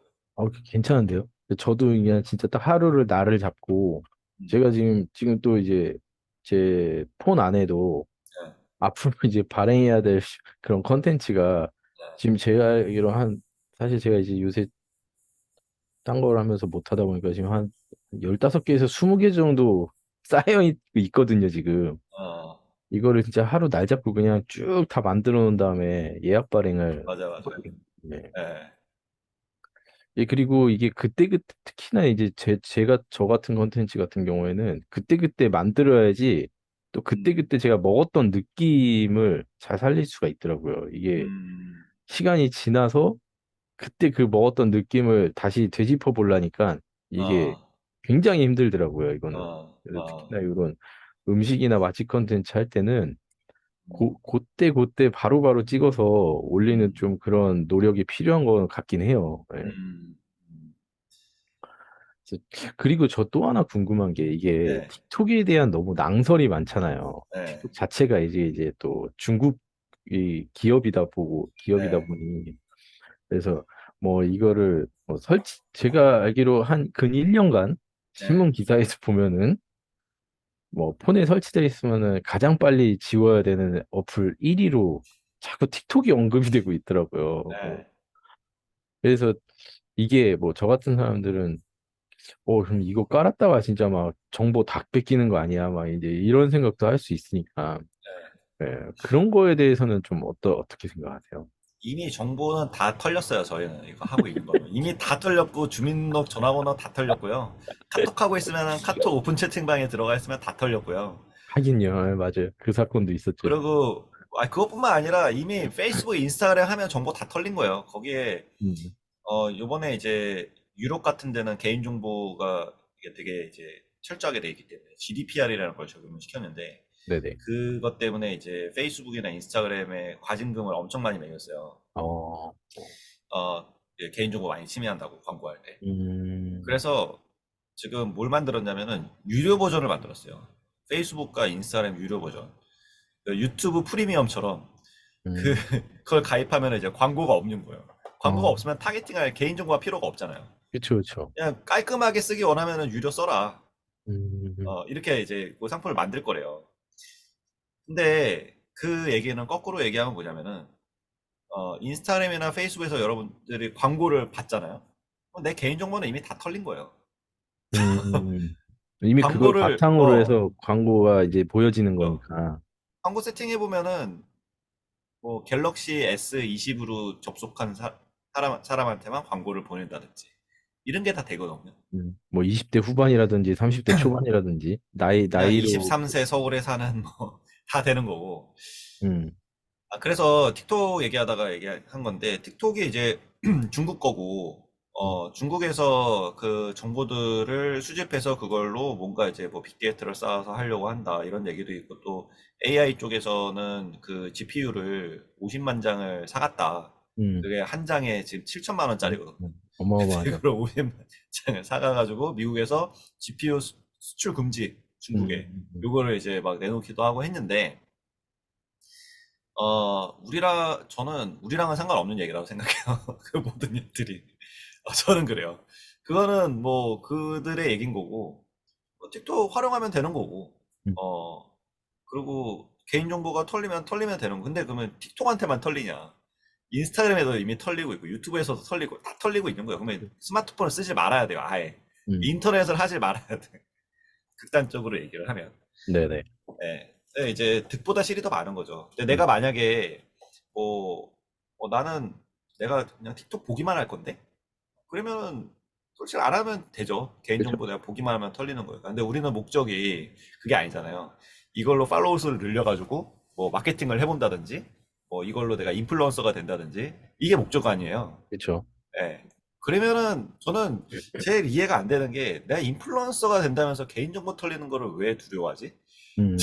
괜찮은데요? 저도 그냥 진짜 딱 하루를 날을 잡고, 음, 제가 지금 또 이제 제 폰 안에도 네, 앞으로 이제 발행해야 될 그런 컨텐츠가 네. 지금 제가 알기로 한 사실 제가 이제 요새 딴 걸 하면서 못 하다 보니까 지금 한 15개에서 20개 정도 있거든요, 지금. 어, 이거를 진짜 하루 날 잡고 그냥 쭉 다 만들어 놓은 다음에 예약 발행을 맞아, 맞아. 해버리겠네. 네. 예, 예, 그리고 이게 그때그때 특히나 이제 제가 저 같은 컨텐츠 같은 경우에는 그때그때 만들어야지 또 음, 그때그때 제가 먹었던 느낌을 잘 살릴 수가 있더라고요. 이게 음, 시간이 지나서 그때 그 먹었던 느낌을 다시 되짚어 보려니까 이게 어, 굉장히 힘들더라고요, 이거는. 어, 그래서 특히나 어, 이런 음식이나 맛집 컨텐츠 할 때는 음, 그때 바로바로 찍어서 올리는 음, 좀 그런 노력이 필요한 것 같긴 해요. 예. 음, 음. 그리고 저 또 하나 궁금한 게 이게 네, 틱톡에 대한 너무 낭설이 많잖아요. 네, 틱톡 자체가 이제 또 중국 이 기업이다 네, 보니 그래서 뭐 이거를 뭐 제가 알기로 한 근 1년간 네, 신문 기사에서 보면은 뭐 폰에 설치되어 있으면은 가장 빨리 지워야 되는 어플 1위로 자꾸 틱톡이 언급이 되고 있더라고요. 네. 그래서 이게 뭐 저 같은 사람들은 그럼 이거 깔았다가 진짜 막 정보 다 뺏기는 거 아니야? 막 이제 이런 생각도 할 수 있으니까. 예, 그런 거에 대해서는 좀 어떻게 생각하세요? 이미 정보는 다 털렸어요, 저희는. 이거 하고 있는 거는. 이미 다 털렸고, 주민등록 전화번호 다 털렸고요. 카톡 하고 있으면 카톡 오픈 채팅방에 들어가 있으면 다 털렸고요. 하긴요. 예, 맞아요. 그 사건도 있었죠. 그리고, 그것뿐만 아니라 이미 페이스북, 인스타그램 하면 정보 다 털린 거예요. 거기에, 음, 요번에 이제 유럽 같은 데는 개인정보가 이게 되게 이제 철저하게 돼 있기 때문에 GDPR이라는 걸 적용을 시켰는데, 네네. 그것 때문에 이제 페이스북이나 인스타그램에 과징금을 엄청 많이 매겼어요. 어, 이제 개인정보 많이 침해한다고 광고할 때. 음, 그래서 지금 뭘 만들었냐면은 유료 버전을 만들었어요. 페이스북과 인스타그램 유료 버전. 그 유튜브 프리미엄처럼 그 음, 그걸 가입하면 이제 광고가 없는 거예요. 광고가 어, 없으면 타겟팅할 개인정보가 필요가 없잖아요. 그쵸, 그쵸. 그냥 깔끔하게 쓰기 원하면은 유료 써라. 음, 이렇게 이제 그 상품을 만들 거래요. 근데 그 얘기는 거꾸로 얘기하면 뭐냐면은 인스타그램이나 페이스북에서 여러분들이 광고를 받잖아요. 내 개인정보는 이미 다 털린 거예요. 음, 이미 그걸 광고를 바탕으로 해서 광고가 이제 보여지는 그죠. 거니까. 광고 세팅해 보면은 뭐 갤럭시 S20으로 접속한 사람한테만 광고를 보낸다든지 이런 게 다 되거든요. 뭐 20대 후반이라든지 30대 초반이라든지 그냥 나이로 23세 서울에 사는 뭐 다 되는 거고. 음, 그래서 틱톡 얘기하다가 얘기한 건데 틱톡이 이제 중국 거고 음, 중국에서 그 정보들을 수집해서 그걸로 뭔가 이제 뭐 빅데이터를 쌓아서 하려고 한다 이런 얘기도 있고 또 AI 쪽에서는 그 GPU를 50만 장을 사갔다. 음, 그게 한 장에 지금 7천만 원짜리거든요. 근데 어마어마하죠. 그걸 50만 장을 사가가지고 미국에서 GPU 수출 금지 음, 중국에 음, 요거를 이제 막 내놓기도 하고 했는데 저는 우리랑은 상관없는 얘기라고 생각해요. 그 모든 일들이. 저는 그래요. 그거는 뭐 그들의 얘기인 거고, 틱톡 활용하면 되는 거고, 음, 어, 그리고 개인정보가 털리면 되는 거. 근데 그러면 틱톡한테만 털리냐? 인스타그램에도 이미 털리고 있고, 유튜브에서도 털리고, 다 털리고 있는 거예요. 그러면 스마트폰을 쓰지 말아야 돼요, 아예. 음, 인터넷을 하지 말아야 돼. 극단적으로 얘기를 하면. 네네. 네. 네, 이제 득보다 실이 더 많은 거죠. 근데 음, 내가 만약에 뭐, 나는 내가 그냥 틱톡 보기만 할 건데? 그러면 솔직히 안 하면 되죠. 그죠. 개인정보 내가 보기만 하면 털리는 거예요. 근데 우리는 목적이 그게 아니잖아요. 이걸로 팔로우 수를 늘려가지고 뭐 마케팅을 해본다든지 뭐 이걸로 내가 인플루언서가 된다든지 이게 목적 아니에요. 그쵸. 예. 그러면은 저는 제일 이해가 안 되는 게 내가 인플루언서가 된다면서 개인정보 털리는 거를 왜 두려워하지? 음,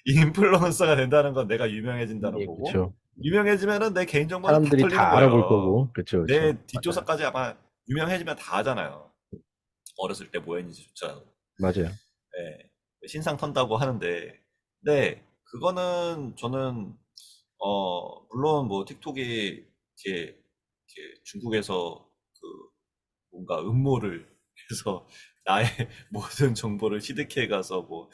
인플루언서가 된다는 건 내가 유명해진다는 예, 거고, 그쵸. 유명해지면은 내 개인정보는 다 사람들이 털리는 다 알아볼 거예요. 거고, 그쵸, 그쵸. 내 맞아요. 뒷조사까지 아마 유명해지면 다 하잖아요. 어렸을 때 뭐 했는지조차. 맞아요. 예. 신상 턴다고 하는데, 네, 그거는 저는, 물론 뭐 틱톡이 이렇게 중국에서 그 뭔가 음모를 해서 나의 모든 정보를 취득해 가서 뭐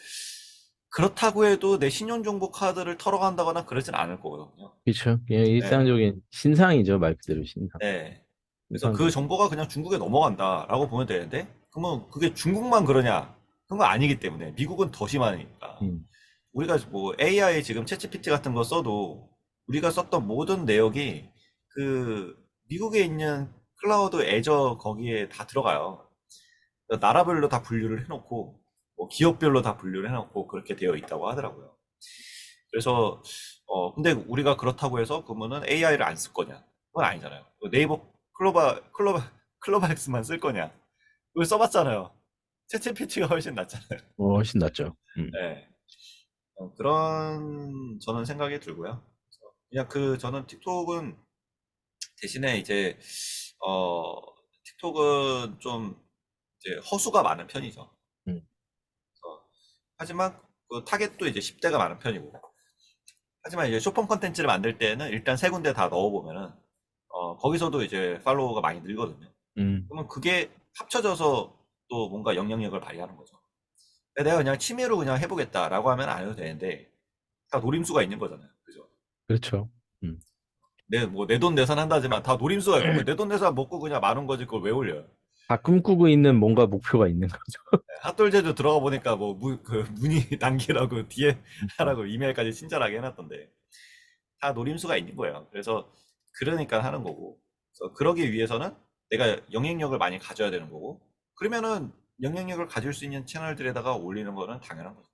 그렇다고 해도 내 신용정보 카드를 털어간다거나 그러진 않을 거거든요. 그렇죠. 그냥 네. 일상적인 신상이죠, 말 그대로 신상. 네. 그래서 그 신상적인. 정보가 그냥 중국에 넘어간다라고 보면 되는데, 그러면 그게 중국만 그러냐? 그런 거 아니기 때문에 미국은 더 심하니까. 음, 우리가 뭐 AI 지금 챗GPT 같은 거 써도 우리가 썼던 모든 내역이 그 미국에 있는 클라우드 애저 거기에 다 들어가요. 그러니까 나라별로 다 분류를 해놓고 뭐 기업별로 다 분류를 해놓고 그렇게 되어 있다고 하더라고요. 그래서 근데 우리가 그렇다고 해서 그러면은 AI를 안 쓸 거냐? 그건 아니잖아요. 네이버 클로바엑스만 쓸 거냐? 그걸 써봤잖아요. 챗GPT가 훨씬 낫잖아요. 훨씬 낫죠. 네. 그런 저는 생각이 들고요. 그래서 그냥 저는 틱톡은 대신에 이제 어 틱톡은 좀 이제 허수가 많은 편이죠. 음, 그래서 하지만 그 타겟도 이제 10대가 많은 편이고, 하지만 이제 쇼폼 컨텐츠를 만들 때는 일단 세 군데 다 넣어보면은 거기서도 이제 팔로워가 많이 늘거든요. 음. 그러면 그게 합쳐져서 또 뭔가 영향력을 발휘하는 거죠. 내가 그냥 취미로 그냥 해보겠다라고 하면 안 해도 되는데 다 노림수가 있는 거잖아요. 그죠? 그렇죠. 음. 내 돈 내산 한다지만 다 노림수가 있고 내 돈 내산 먹고 그냥 마는 거지 그걸 왜 올려요? 다 꿈꾸고 있는 뭔가 목표가 있는 거죠. 핫돌제도 들어가 보니까 뭐 문의 남기라고 뒤에 음. 하라고 이메일까지 친절하게 해놨던데 다 노림수가 있는 거예요. 그래서 그러니까 하는 거고. 그래서 그러기 위해서는 내가 영향력을 많이 가져야 되는 거고. 그러면은 영향력을 가질 수 있는 채널들에다가 올리는 거는 당연한 거죠.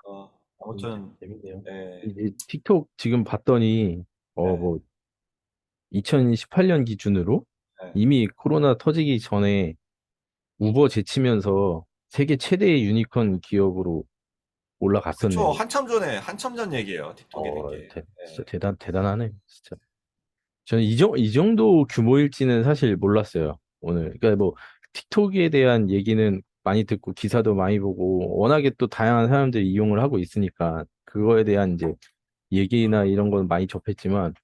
그렇죠. 아무튼 재밌네요. 예, 이제 틱톡 지금 봤더니 예, 뭐 2018년 기준으로 예. 이미 코로나 터지기 전에 우버 제치면서 세계 최대의 유니콘 기업으로 그쵸. 올라갔었네요. 한참 전 얘기예요. 틱톡이 된 게. 진짜 예. 대단하네. 진짜. 저는 이 정도 규모일지는 사실 몰랐어요. 오늘. 그러니까 뭐 틱톡에 대한 얘기는 많이 듣고 기사도 많이 보고 워낙에 또 다양한 사람들이 이용을 하고 있으니까 그거에 대한 이제 얘기나 이런 건 많이 접했지만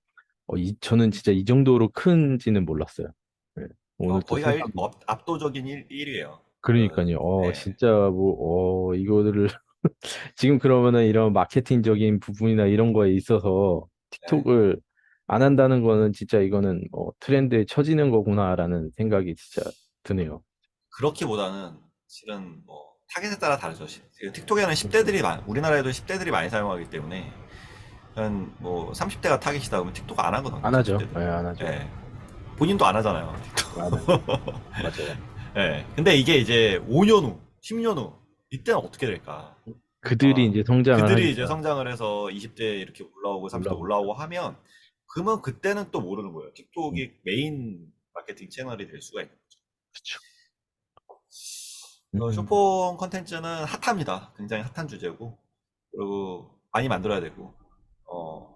저는 진짜 이 정도로 큰지는 몰랐어요. 네. 오늘 또 거의가 새삼 압도적인 1위예요. 그러니까요. 예. 진짜 뭐 이거를 지금 그러면은 이런 마케팅적인 부분이나 이런 거에 있어서 예. 틱톡을 안 한다는 거는 진짜 이거는 트렌드에 처지는 거구나라는 생각이 진짜 드네요. 그렇기보다는 실은 뭐 타겟에 따라 다르죠. 틱톡에는 그러니까요. 10대들이 우리나라에도 10대들이 많이 사용하기 때문에 한 뭐 30대가 타겟이다 그러면 틱톡 안 하거든요. 안 하죠. 30대들은. 예, 안 하죠. 예. 본인도 안 하잖아요. 안 하죠. 맞아요. 예. 근데 이게 이제 5년 후, 10년 후 이때는 어떻게 될까? 그들이 이제 성장을 그들이 이제 하니까 성장을 해서 20대 이렇게 올라오고 30대 올라오니까. 올라오고 하면 그러면 그때는 또 모르는 거예요. 음, 틱톡이 메인 마케팅 채널이 될 수가 있는 거죠. 그렇죠. 쇼폼 컨텐츠는 핫합니다. 굉장히 핫한 주제고, 그리고 많이 만들어야 되고,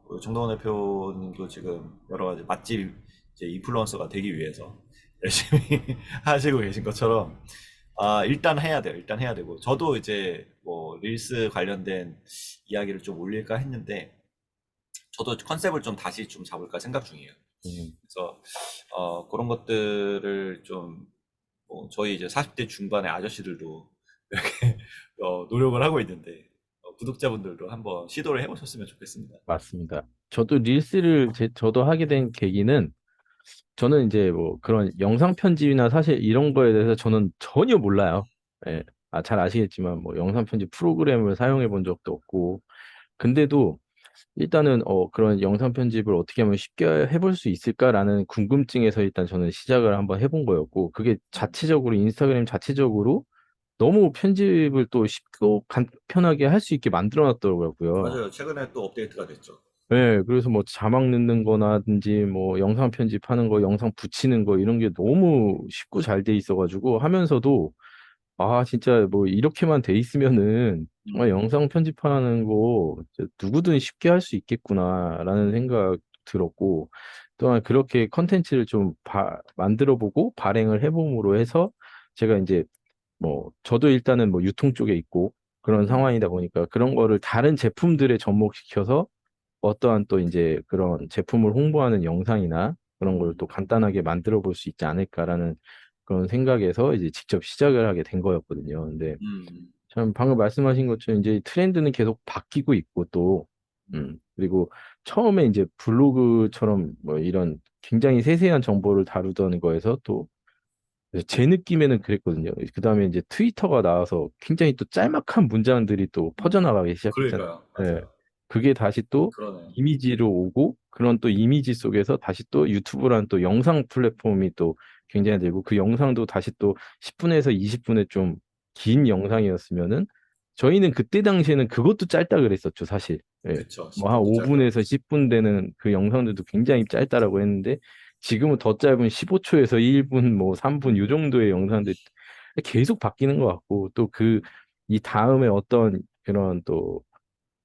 그리고 정동원 대표님도 지금 여러 가지 맛집 이제 인플루언서가 되기 위해서 열심히 하시고 계신 것처럼, 일단 해야 돼요. 일단 해야 되고, 저도 이제 뭐 릴스 관련된 이야기를 좀 올릴까 했는데, 저도 컨셉을 좀 다시 좀 잡을까 생각 중이에요. 음, 그래서 그런 것들을 좀 저희 이제 40대 중반의 아저씨들도 이렇게 노력을 하고 있는데 구독자분들도 한번 시도를 해보셨으면 좋겠습니다. 맞습니다. 저도 릴스를 저도 하게 된 계기는 저는 이제 뭐 그런 영상 편집이나 사실 이런 거에 대해서 저는 전혀 몰라요. 예. 잘 아시겠지만 뭐 영상 편집 프로그램을 사용해 본 적도 없고 근데도 일단은 그런 영상 편집을 어떻게 하면 쉽게 해볼 수 있을까라는 궁금증에서 일단 저는 시작을 한번 해본 거였고 그게 음, 자체적으로 인스타그램 자체적으로 너무 편집을 또 쉽고 간편하게 할 수 있게 만들어 놨더라고요. 맞아요. 최근에 또 업데이트가 됐죠. 네, 그래서 뭐 자막 넣는 거나든지 뭐 영상 편집하는 거, 영상 붙이는 거 이런 게 너무 쉽고 잘 돼 있어가지고 하면서도 진짜 뭐 이렇게만 돼 있으면은 정말 음, 영상 편집하는 거 진짜 누구든 쉽게 할 수 있겠구나라는 생각 들었고 또한 그렇게 컨텐츠를 좀 만들어 보고 발행을 해봄으로 해서 제가 이제 뭐 저도 일단은 뭐 유통 쪽에 있고 그런 음, 상황이다 보니까 그런 거를 다른 제품들에 접목시켜서 어떠한 또 이제 그런 제품을 홍보하는 영상이나 그런 걸 음, 또 간단하게 만들어 볼 수 있지 않을까라는 그런 생각에서 이제 직접 시작을 하게 된 거였거든요. 근데 음, 참 방금 말씀하신 것처럼 이제 트렌드는 계속 바뀌고 있고 또, 음, 그리고 처음에 이제 블로그처럼 뭐 이런 굉장히 세세한 정보를 다루던 거에서 또 제 느낌에는 그랬거든요. 그 다음에 이제 트위터가 나와서 굉장히 또 짤막한 문장들이 또 퍼져나가기 시작했잖아요. 그러니까요. 예. 맞아요. 그게 다시 또 그러네. 이미지로 오고 그런 또 이미지 속에서 다시 또 유튜브라는 또 영상 플랫폼이 또 굉장히 되고 그 영상도 다시 또 10분에서 20분의 좀 긴 영상이었으면은 저희는 그때 당시에는 그것도 짧다 그랬었죠, 사실. 예. 그쵸. 뭐 한 10분도 짧다고 5분에서 그랬죠. 10분 되는 그 영상들도 굉장히 짧다라고 했는데 지금은 더 짧은 15초에서 1분, 뭐 3분 이 정도의 영상들 계속 바뀌는 것 같고 또 그 음. 이 다음에 어떤 그런 또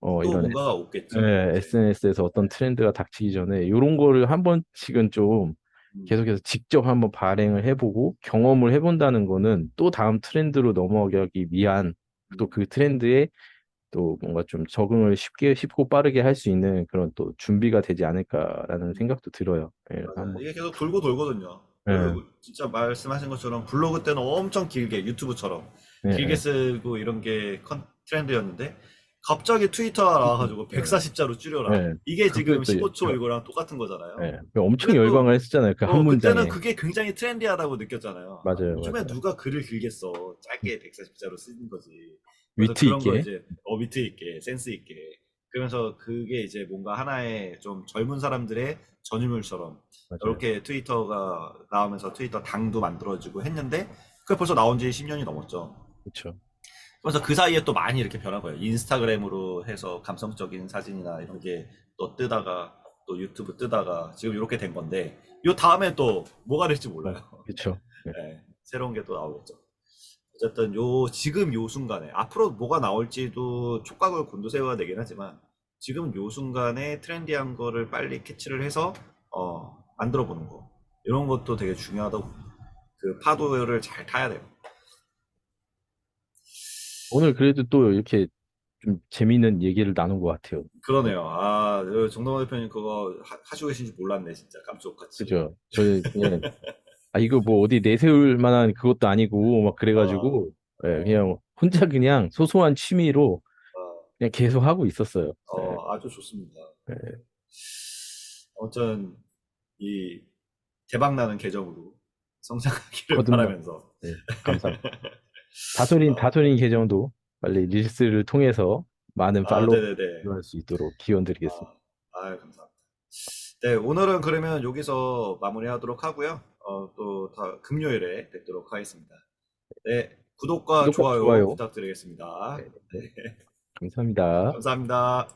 또 이런 뭔가가 오겠죠. 이제. SNS에서 어떤 트렌드가 닥치기 전에 이런 거를 한 번씩은 좀 음, 계속해서 직접 한번 발행을 해보고 경험을 해본다는 거는 또 다음 트렌드로 넘어가기 위한 또 음. 그 트렌드에 또 뭔가 좀 적응을 쉽고 빠르게 할 수 있는 그런 또 준비가 되지 않을까라는 음. 생각도 들어요. 예, 맞아요. 한번. 이게 계속 돌고 돌거든요. 예, 그 진짜 말씀하신 것처럼 블로그 때는 엄청 길게 유튜브처럼 예, 길게 예. 쓰고 이런 게 트렌드였는데 갑자기 트위터가 나와가지고 예, 140자로 줄여라. 예. 이게 그게 지금 또 15초 이거랑 똑같은 거잖아요. 예, 엄청 근데 또 열광을 했었잖아요. 그 한 그때는 문장에. 그게 굉장히 트렌디하다고 느꼈잖아요. 아, 맞아요, 요즘에 맞아요. 누가 글을 길게 써. 짧게 140자로 쓰는 거지. 그래서 위트 그런 거 있게. 이제 위트 있게, 센스 있게. 그러면서 그게 이제 뭔가 하나의 좀 젊은 사람들의 전유물처럼 맞아요. 이렇게 트위터가 나오면서 트위터 당도 만들어지고 했는데 그게 벌써 나온 지 10년이 넘었죠. 그렇죠. 그래서 그 사이에 또 많이 이렇게 변한 거예요. 인스타그램으로 해서 감성적인 사진이나 이런 게 또 뜨다가 또 유튜브 뜨다가 지금 이렇게 된 건데 요 다음에 또 뭐가 될지 몰라요. 그렇죠. 예. 네, 새로운 게 또 나오겠죠. 어쨌든 지금 요 순간에 앞으로 뭐가 나올지도 촉각을 곤두세워야 되긴 하지만 지금 요 순간에 트렌디한 거를 빨리 캐치를 해서 만들어 보는 거 이런 것도 되게 중요하다고 봅니다. 그 파도를 잘 타야 돼요. 오늘 그래도 또 이렇게 좀 재미있는 얘기를 나눈 것 같아요. 네. 그러네요. 아, 정동원 대표님 그거 하시고 계신지 몰랐네, 진짜. 깜짝같이. 그죠. 저희 그냥 이거 뭐 어디 내세울 만한 그것도 아니고 막 아, 그래가지고 예, 어, 그냥 혼자 그냥 소소한 취미로 어, 그냥 계속 하고 있었어요. 예, 아주 좋습니다. 예. 아무튼, 이 대박나는 계정으로 성장하기를 거듭나. 바라면서. 예, 감사합니다. 다솔인 계정도 빨리 릴스를 통해서 많은 팔로우 네네네. 할 수 있도록 기원 아, 드리겠습니다. 감사합니다. 네, 오늘은 그러면 여기서 마무리하도록 하고요. 또 금요일에 뵙도록 하겠습니다. 네, 구독과 구독과 좋아요 좋아요. 부탁드리겠습니다. 네, 네. 감사합니다. 감사합니다.